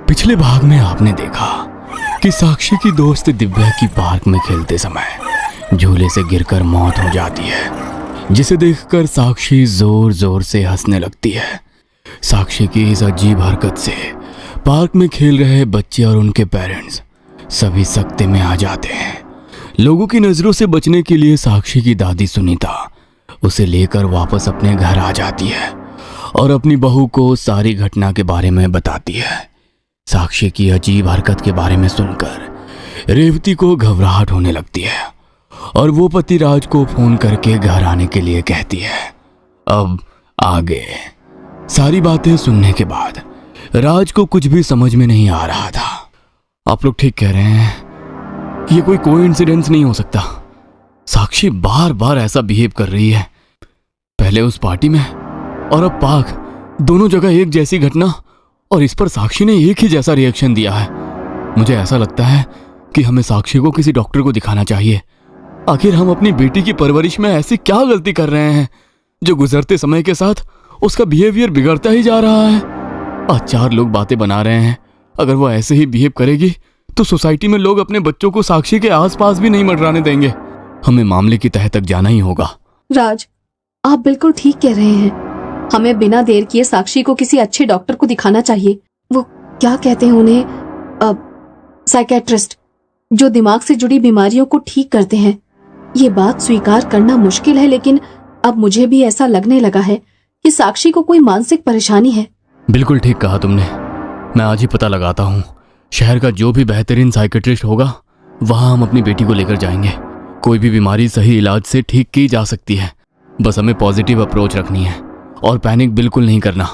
पिछले भाग में आपने देखा कि साक्षी की दोस्त दिव्या की पार्क में खेलते समय झूले से गिरकर मौत हो जाती है, जिसे देखकर साक्षी जोर जोर से हंसने लगती है। साक्षी की इस अजीब हरकत से पार्क में खेल रहे बच्चे और उनके पेरेंट्स सभी सकते में आ जाते हैं। लोगों की नजरों से बचने के लिए साक्षी की दादी सुनीता उसे लेकर वापस अपने घर आ जाती है और अपनी बहू को सारी घटना के बारे में बताती है। साक्षी की अजीब हरकत के बारे में सुनकर रेवती को घबराहट होने लगती है और वो पति राज को फोन करके घर आने के लिए कहती है। अब आगे सारी बातें सुनने के बाद राज को कुछ भी समझ में नहीं आ रहा था। आप लोग ठीक कह रहे हैं, ये कोई कोइंसिडेंस नहीं हो सकता। साक्षी बार बार ऐसा बिहेव कर रही है, पहले उस पार्टी में और अब पार्क, दोनों जगह एक जैसी घटना, और इस पर साक्षी ने एक ही जैसा रिएक्शन दिया है। मुझे ऐसा लगता है कि हमें साक्षी को किसी डॉक्टर को दिखाना चाहिए। आखिर हम अपनी बेटी की परवरिश में ऐसी क्या गलती कर रहे हैं जो गुजरते समय के साथ उसका बिहेवियर बिगड़ता ही जा रहा है। आज 4 लोग बातें बना रहे हैं, अगर वो ऐसे ही बिहेव करेगी तो सोसाइटी में लोग अपने बच्चों को साक्षी के आसपास भी नहीं मंडराने देंगे। हमें मामले की तह तक जाना ही होगा। राज, आप बिल्कुल ठीक कह रहे हैं। हमें बिना देर किए साक्षी को किसी अच्छे डॉक्टर को दिखाना चाहिए। वो क्या कहते हैं उन्हें, साइकेट्रिस्ट, जो दिमाग से जुड़ी बीमारियों को ठीक करते हैं। ये बात स्वीकार करना मुश्किल है, लेकिन अब मुझे भी ऐसा लगने लगा है कि साक्षी को कोई मानसिक परेशानी है। बिल्कुल ठीक कहा तुमने। मैं आज ही पता लगाता हूँ। शहर का जो भी बेहतरीन साइकेट्रिस्ट होगा वहां हम अपनी बेटी को लेकर जाएंगे। कोई भी बीमारी सही इलाज से ठीक की जा सकती है, बस हमें पॉजिटिव अप्रोच रखनी है और पैनिक बिल्कुल नहीं करना।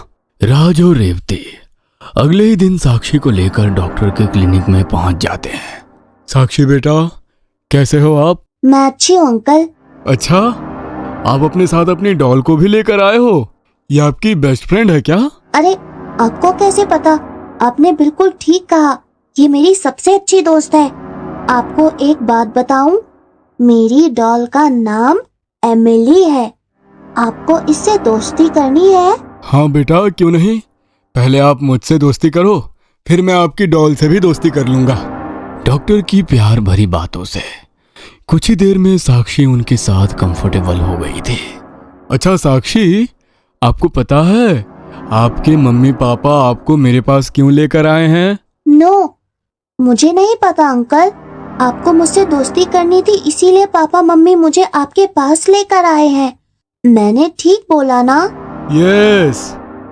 राज और रेवती अगले ही दिन साक्षी को लेकर डॉक्टर के क्लिनिक में पहुंच जाते हैं। साक्षी बेटा, कैसे हो आप? मैं अच्छी हूँ अंकल। अच्छा, आप अपने साथ अपनी डॉल को भी लेकर आए हो? ये आपकी बेस्ट फ्रेंड है क्या? अरे, आपको कैसे पता? आपने बिल्कुल ठीक कहा, ये मेरी सबसे अच्छी दोस्त है। आपको एक बात बताऊं, मेरी डॉल का नाम एमिली है। आपको इससे दोस्ती करनी है? हाँ बेटा, क्यों नहीं। पहले आप मुझसे दोस्ती करो, फिर मैं आपकी डॉल से भी दोस्ती कर लूंगा। डॉक्टर की प्यार भरी बातों से कुछ ही देर में साक्षी उनके साथ कंफर्टेबल हो गई थी। अच्छा साक्षी, आपको पता है आपके मम्मी पापा आपको मेरे पास क्यों लेकर आए हैं? नो, मुझे नहीं पता अंकल। आपको मुझसे दोस्ती करनी थी, इसीलिए पापा मम्मी मुझे आपके पास लेकर आए हैं। मैंने ठीक बोला ना? Yes,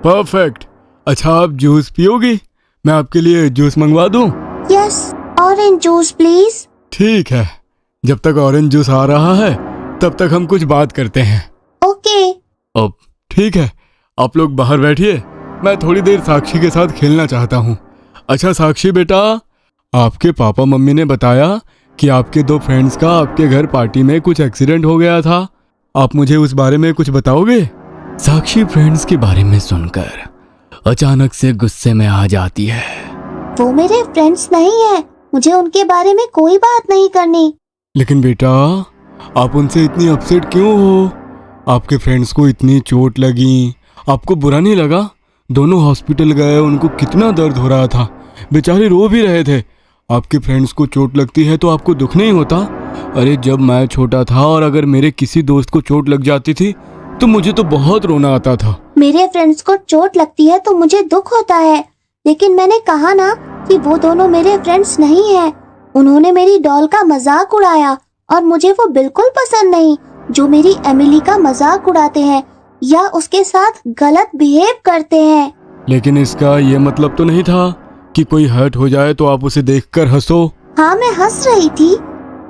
perfect. अच्छा, आप जूस पियोगी? मैं आपके लिए जूस मंगवा दूं? Yes, orange juice please. ठीक है, जब तक ऑरेंज जूस आ रहा है तब तक हम कुछ बात करते हैं। ओके। अब ठीक है, आप लोग बाहर बैठिए, मैं थोड़ी देर साक्षी के साथ खेलना चाहता हूँ। अच्छा साक्षी बेटा, आपके पापा मम्मी ने बताया कि आपके 2 फ्रेंड्स का आपके घर पार्टी में कुछ एक्सीडेंट हो गया था। आप मुझे उस बारे में कुछ बताओगे? साक्षी फ्रेंड्स के बारे में सुनकर अचानक से गुस्से में आ जाती है। वो मेरे फ्रेंड्स नहीं है, मुझे उनके बारे में कोई बात नहीं करनी। लेकिन बेटा, आप उनसे इतनी अपसेट क्यों हो? आपके फ्रेंड्स को इतनी चोट लगी, आपको बुरा नहीं लगा? दोनों हॉस्पिटल गए, उनको कितना दर्द हो रहा था, बेचारे रो भी रहे थे। आपके फ्रेंड्स को चोट लगती है तो आपको दुख नहीं होता? अरे जब मैं छोटा था और अगर मेरे किसी दोस्त को चोट लग जाती थी तो मुझे तो बहुत रोना आता था। मेरे फ्रेंड्स को चोट लगती है तो मुझे दुख होता है, लेकिन मैंने कहा ना कि वो दोनों मेरे फ्रेंड्स नहीं हैं। उन्होंने मेरी डॉल का मजाक उड़ाया और मुझे वो बिल्कुल पसंद नहीं जो मेरी एमिली का मजाक उड़ाते हैं या उसके साथ गलत बिहेव करते हैं। लेकिन इसका ये मतलब तो नहीं था कि कोई हर्ट हो जाए तो आप उसे देखकर हंसो। हाँ, मैं हंस रही थी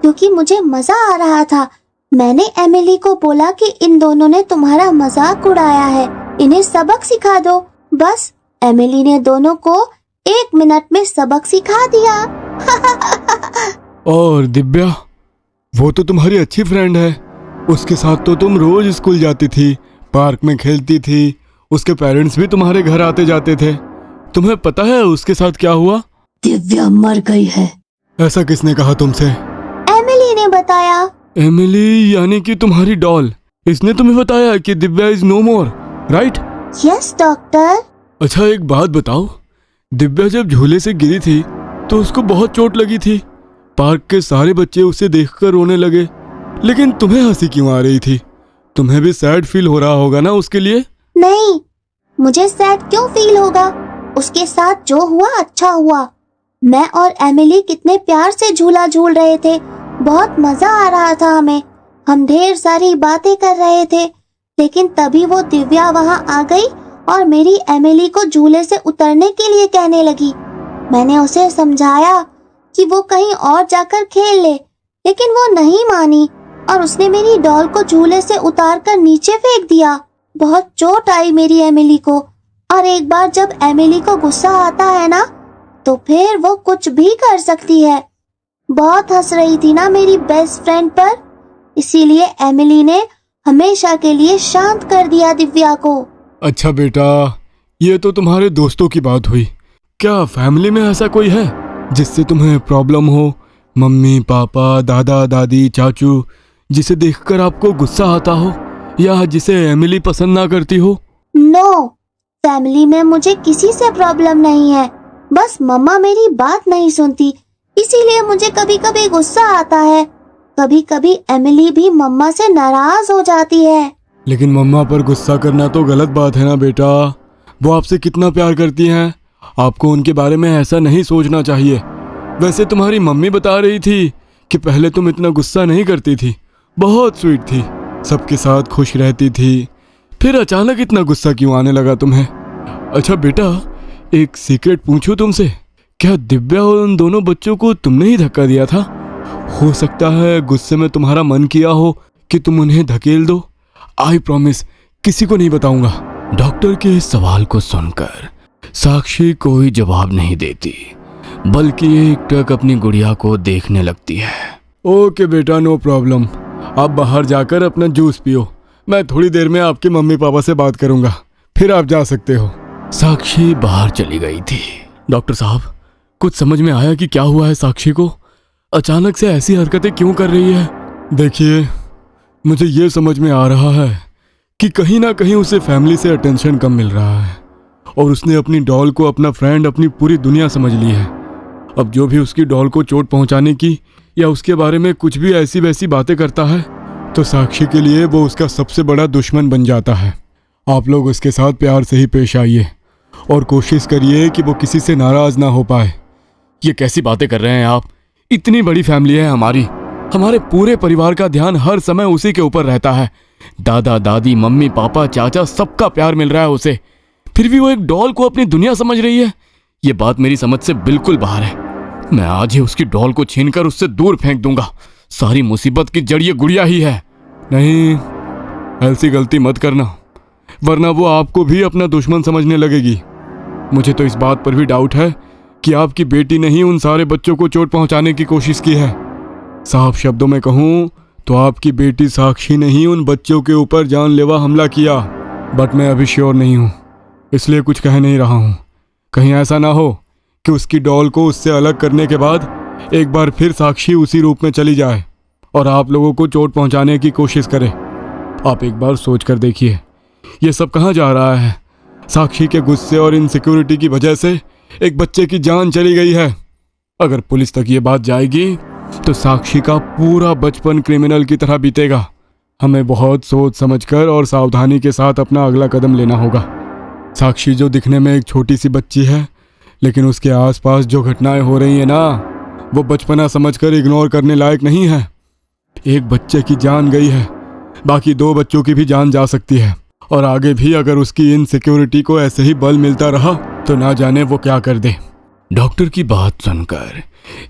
क्योंकि मुझे मजा आ रहा था। मैंने एमिली को बोला कि इन दोनों ने तुम्हारा मजाक उड़ाया है, इन्हें सबक सिखा दो। बस एमिली ने दोनों को 1 मिनट में सबक सिखा दिया। और दिव्या, वो तो तुम्हारी अच्छी फ्रेंड है, उसके साथ तो तुम रोज स्कूल जाती थी, पार्क में खेलती थी, उसके पेरेंट्स भी तुम्हारे घर आते जाते थे। तुम्हें पता है उसके साथ क्या हुआ? दिव्या मर गई है। ऐसा किसने कहा तुमसे? एमिली ने बताया। एमिली यानी कि तुम्हारी डॉल, इसने तुम्हें बताया कि Divya is no more, right? Yes doctor. अच्छा एक बात बताओ, दिव्या जब झूले से गिरी थी तो उसको बहुत चोट लगी थी। पार्क के सारे बच्चे उसे देखकर रोने लगे, लेकिन तुम्हें हंसी क्यों आ रही थी? तुम्हें भी सैड फील हो रहा होगा ना उसके लिए? नहीं, मुझे सैड क्यों फील होगा? उसके साथ जो हुआ अच्छा हुआ। मैं और एमिली कितने प्यार से झूला झूल रहे थे, बहुत मजा आ रहा था हमें। हम ढेर सारी बातें कर रहे थे, लेकिन तभी वो दिव्या वहां आ गई और मेरी एमिली को झूले से उतरने के लिए कहने लगी। मैंने उसे समझाया कि वो कहीं और जाकर खेल ले, लेकिन वो नहीं मानी और उसने मेरी डॉल को झूले से उतारकर नीचे फेंक दिया। बहुत चोट आई मेरी एमिली को, और एक बार जब एमिली को गुस्सा आता है ना, तो फिर वो कुछ भी कर सकती है। बहुत हंस रही थी ना मेरी बेस्ट फ्रेंड पर, इसीलिए एमिली ने हमेशा के लिए शांत कर दिया दिव्या को। अच्छा बेटा, ये तो तुम्हारे दोस्तों की बात हुई। क्या फैमिली में ऐसा कोई है जिससे तुम्हें प्रॉब्लम हो? मम्मी पापा, दादा दादी, चाचू, जिसे देखकर आपको गुस्सा आता हो या जिसे एमिली पसंद ना करती हो? नो, फैमिली में मुझे किसी से प्रॉब्लम नहीं है। बस मम्मा मेरी बात नहीं सुनती, इसीलिए मुझे कभी कभी गुस्सा आता है। कभी कभी एमिली भी मम्मा से नाराज हो जाती है। लेकिन मम्मा पर गुस्सा करना तो गलत बात है ना बेटा। वो आपसे कितना प्यार करती हैं, आपको उनके बारे में ऐसा नहीं सोचना चाहिए। वैसे तुम्हारी मम्मी बता रही थी कि पहले तुम इतना गुस्सा नहीं करती थी, बहुत स्वीट थी, सबके साथ खुश रहती थी, फिर अचानक इतना गुस्सा क्यों आने लगा तुम्हें? अच्छा बेटा, एक सीक्रेट पूछूं तुमसे, क्या दिव्या और उन दोनों बच्चों को तुमने ही धक्का दिया था? हो सकता है गुस्से में तुम्हारा मन किया हो कि तुम उन्हें धकेल दो। आई प्रॉमिस किसी को नहीं बताऊंगा। डॉक्टर के इस सवाल को सुनकर साक्षी कोई जवाब नहीं देती, बल्कि एकटक अपनी गुड़िया को देखने लगती है। ओके बेटा, नो प्रॉब्लम, आप बाहर जाकर अपना जूस पियो, मैं थोड़ी देर में आपके मम्मी पापा से बात करूंगा, फिर आप जा सकते हो। साक्षी बाहर चली गई थी। डॉक्टर साहब, कुछ समझ में आया कि क्या हुआ है साक्षी को? अचानक से ऐसी हरकतें क्यों कर रही है? देखिए, मुझे ये समझ में आ रहा है कि कहीं ना कहीं उसे फैमिली से अटेंशन कम मिल रहा है और उसने अपनी डॉल को अपना फ्रेंड, अपनी पूरी दुनिया समझ ली है। अब जो भी उसकी डॉल को चोट पहुंचाने की या उसके बारे में कुछ भी ऐसी वैसी बातें करता है, तो साक्षी के लिए वो उसका सबसे बड़ा दुश्मन बन जाता है। आप लोग उसके साथ प्यार से ही पेश आइए और कोशिश करिए कि वो किसी से नाराज ना हो पाए। ये कैसी बातें कर रहे हैं आप? इतनी बड़ी फैमिली है हमारी, हमारे पूरे परिवार का ध्यान हर समय उसी के ऊपर रहता है। दादा दादी, मम्मी पापा, चाचा, सबका प्यार मिल रहा है उसे, फिर भी वो एक डॉल को अपनी दुनिया समझ रही है। ये बात मेरी समझ से बिल्कुल बाहर है। मैं आज ही उसकी डॉल को छीनकर उससे दूर फेंक दूंगा। सारी मुसीबत की जड़ ये गुड़िया ही है। नहीं, ऐसी गलती मत करना, वरना वो आपको भी अपना दुश्मन समझने लगेगी। मुझे तो इस बात पर भी डाउट है कि आपकी बेटी ने ही उन सारे बच्चों को चोट पहुंचाने की कोशिश की है। साफ शब्दों में कहूं तो आपकी बेटी साक्षी ने ही उन बच्चों के ऊपर जानलेवा हमला किया, बट मैं अभी श्योर नहीं हूं, इसलिए कुछ कह नहीं रहा हूं। कहीं ऐसा ना हो कि उसकी डॉल को उससे अलग करने के बाद एक बार फिर साक्षी उसी रूप में चली जाए और आप लोगों को चोट पहुंचाने की कोशिश करे। आप एक बार सोच कर देखिए, ये सब कहाँ जा रहा है? साक्षी के गुस्से और इनसिक्योरिटी की वजह से एक बच्चे की जान चली गई है। अगर पुलिस तक ये बात जाएगी तो साक्षी का पूरा बचपन क्रिमिनल की तरह बीतेगा। हमें बहुत सोच समझकर और सावधानी के साथ अपना अगला कदम लेना होगा। साक्षी जो दिखने में एक छोटी सी बच्ची है, लेकिन उसके आसपास जो घटनाएं हो रही हैं ना, वो बचपना समझकर इग्नोर करने लायक नहीं है। एक बच्चे की जान गई है, बाकी 2 बच्चों की भी जान जा सकती है, और आगे भी अगर उसकी इनसिक्योरिटी को ऐसे ही बल मिलता रहा तो ना जाने वो क्या कर दे। डॉक्टर की बात सुनकर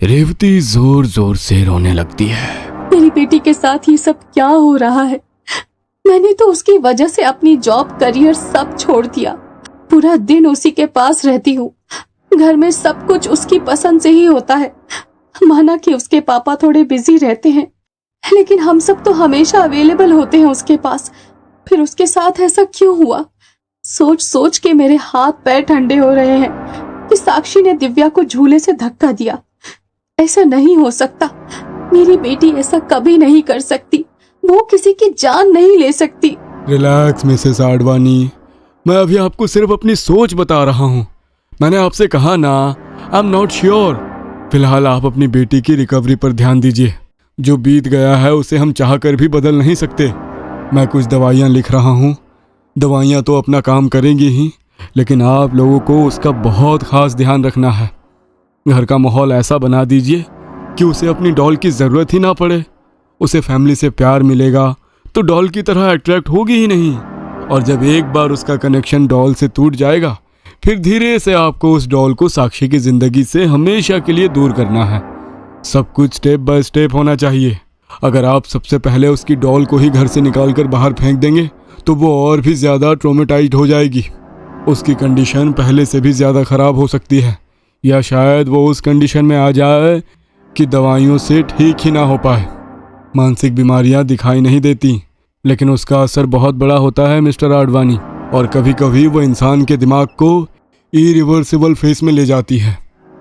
रेवती जोर जोर से रोने लगती है। मेरी बेटी के साथ ये सब क्या हो रहा है? मैंने तो उसकी वजह से अपनी जॉब, करियर सब छोड़ दिया। पूरा दिन उसी के पास रहती हूँ। घर में सब कुछ उसकी पसंद से ही होता है। माना कि उसके पापा थोड़े बिजी रहते हैं, लेकिन हम सब तो हमेशा अवेलेबल होते हैं उसके पास। फिर उसके साथ ऐसा क्यों हुआ? सोच सोच के मेरे हाथ पैर ठंडे हो रहे हैं कि साक्षी ने दिव्या को झूले से धक्का दिया। ऐसा नहीं हो सकता। मेरी बेटी ऐसा कभी नहीं कर सकती। वो किसी की जान नहीं ले सकती। रिलैक्स मिसेस आडवाणी, मैं अभी आपको सिर्फ अपनी सोच बता रहा हूँ। मैंने आपसे कहा ना, आई एम नॉट श्योर। फिलहाल आप अपनी बेटी की रिकवरी पर ध्यान दीजिए। जो बीत गया है उसे हम चाह कर भी बदल नहीं सकते। मैं कुछ दवाइयाँ लिख रहा हूँ। दवाइयाँ तो अपना काम करेंगी ही, लेकिन आप लोगों को उसका बहुत खास ध्यान रखना है। घर का माहौल ऐसा बना दीजिए कि उसे अपनी डॉल की ज़रूरत ही ना पड़े। उसे फैमिली से प्यार मिलेगा तो डॉल की तरह अट्रैक्ट होगी ही नहीं। और जब एक बार उसका कनेक्शन डॉल से टूट जाएगा, फिर धीरे से आपको उस डॉल को साक्षी की ज़िंदगी से हमेशा के लिए दूर करना है। सब कुछ स्टेप बाय स्टेप होना चाहिए। अगर आप सबसे पहले उसकी डॉल को ही घर से निकाल कर बाहर फेंक देंगे तो वो और भी ज़्यादा ट्रॉमेटाइज्ड हो जाएगी। उसकी कंडीशन पहले से भी ज़्यादा ख़राब हो सकती है, या शायद वो उस कंडीशन में आ जाए कि दवाइयों से ठीक ही ना हो पाए। मानसिक बीमारियां दिखाई नहीं देती, लेकिन उसका असर बहुत बड़ा होता है मिस्टर आडवाणी, और कभी कभी वो इंसान के दिमाग को इरिवर्सिबल फेस में ले जाती है,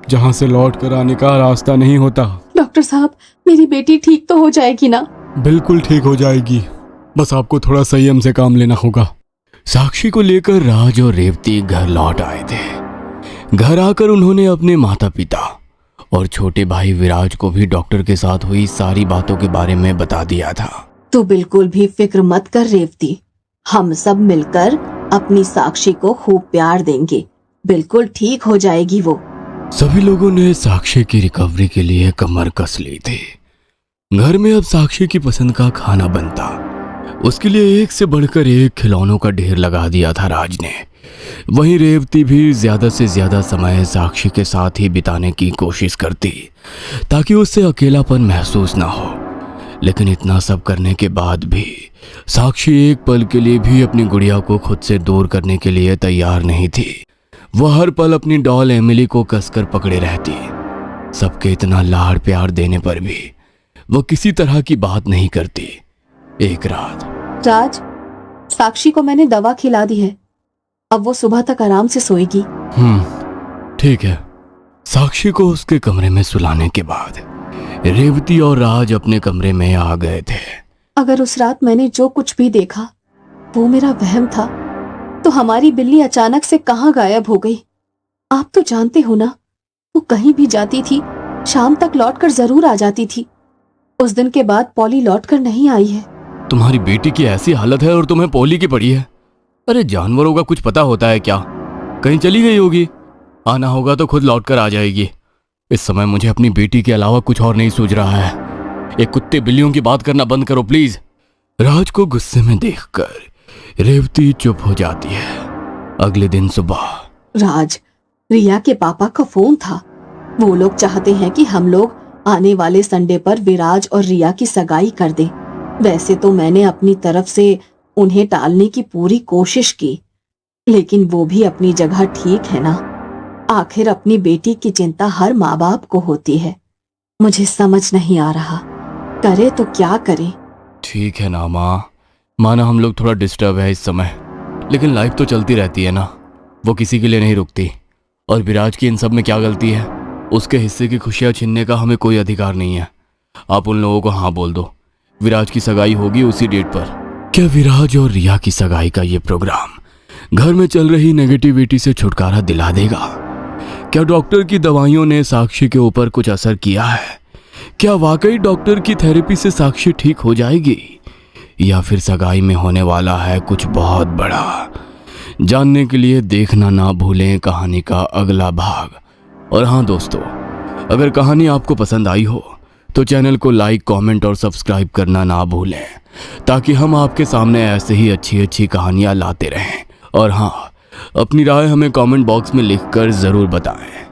जहां से लौट कर आने का रास्ता नहीं होता। डॉक्टर साहब, मेरी बेटी ठीक तो हो जाएगी ना? बिल्कुल ठीक हो जाएगी, बस आपको थोड़ा संयम से काम लेना होगा। साक्षी को लेकर राज और रेवती घर लौट आए थे। घर आकर उन्होंने अपने माता पिता और छोटे भाई विराज को भी डॉक्टर के साथ हुई सारी बातों के बारे में बता दिया था। तू बिल्कुल भी फिक्र मत कर रेवती, हम सब मिलकर अपनी साक्षी को खूब प्यार देंगे, बिल्कुल ठीक हो जाएगी वो। सभी लोगों ने साक्षी की रिकवरी के लिए कमर कस ली थी। घर में अब साक्षी की पसंद का खाना बनता। उसके लिए एक से बढ़कर एक खिलौनों का ढेर लगा दिया था राज ने। वहीं रेवती भी ज्यादा से ज्यादा समय साक्षी के साथ ही बिताने की कोशिश करती, ताकि उससे अकेलापन महसूस ना हो। लेकिन इतना सब करने के बाद भी साक्षी एक पल के लिए भी अपनी गुड़िया को खुद से दूर करने के लिए तैयार नहीं थी। वह हर पल अपनी डॉल एमिली को कसकर पकड़े रहती। सबके इतना लाड़ प्यार देने पर भी वो किसी तरह की बात नहीं करती। एक रात, राज, साक्षी को मैंने दवा खिला दी है, अब वो सुबह तक आराम से सोएगी। ठीक है। साक्षी को उसके कमरे में सुलाने के बाद रेवती और राज अपने कमरे में आ गए थे। अगर उस रात मैंने जो कुछ भी देखा वो मेरा वहम था, तो हमारी बिल्ली अचानक से कहाँ गायब हो गई? आप तो जानते हो ना, वो कहीं भी जाती थी शाम तक लौटकर जरूर आ जाती थी। उस दिन के बाद पॉली लौटकर नहीं आई है। तुम्हारी बेटी की ऐसी हालत है और तुम्हें पॉली की पड़ी है? अरे जानवरों का कुछ पता होता है क्या? कहीं चली गई होगी, आना होगा तो खुद लौटकर आ जाएगी। इस समय मुझे अपनी बेटी के अलावा कुछ और नहीं सूझ रहा है। एक कुत्ते बिल्लियों की बात करना बंद करो प्लीज। राज को गुस्से में देखकर रेवती चुप हो जाती है। अगले दिन सुबह, राज, रिया के पापा का फोन था। वो लोग चाहते हैं कि हम लोग आने वाले संडे पर विराज और रिया की सगाई कर दें। वैसे तो मैंने अपनी तरफ से उन्हें टालने की पूरी कोशिश की, लेकिन वो भी अपनी जगह ठीक है ना। आखिर अपनी बेटी की चिंता हर माँ बाप को होती है। मुझे समझ नहीं आ रहा, करे तो क्या करे। ठीक है ना माँ, माना हम लोग थोड़ा डिस्टर्ब है इस समय, लेकिन लाइफ तो चलती रहती है ना, वो किसी के लिए नहीं रुकती। और विराज की इन सब में क्या गलती है? उसके हिस्से की खुशियाँ छीनने का हमें कोई अधिकार नहीं है। आप उन लोगों को हाँ बोल दो, विराज की सगाई होगी उसी डेट पर। क्या विराज और रिया की सगाई का ये प्रोग्राम घर में चल रही नेगेटिविटी से छुटकारा दिला देगा? क्या डॉक्टर की दवाइयों ने साक्षी के ऊपर कुछ असर किया है? क्या वाकई डॉक्टर की थेरेपी से साक्षी ठीक हो जाएगी, या फिर सगाई में होने वाला है कुछ बहुत बड़ा? जानने के लिए देखना ना भूलें कहानी का अगला भाग। और हाँ दोस्तों, अगर कहानी आपको पसंद आई हो तो चैनल को लाइक, कमेंट और सब्सक्राइब करना ना भूलें, ताकि हम आपके सामने ऐसे ही अच्छी अच्छी कहानियाँ लाते रहें। और हाँ, अपनी राय हमें कमेंट बॉक्स में लिखकर ज़रूर बताएं।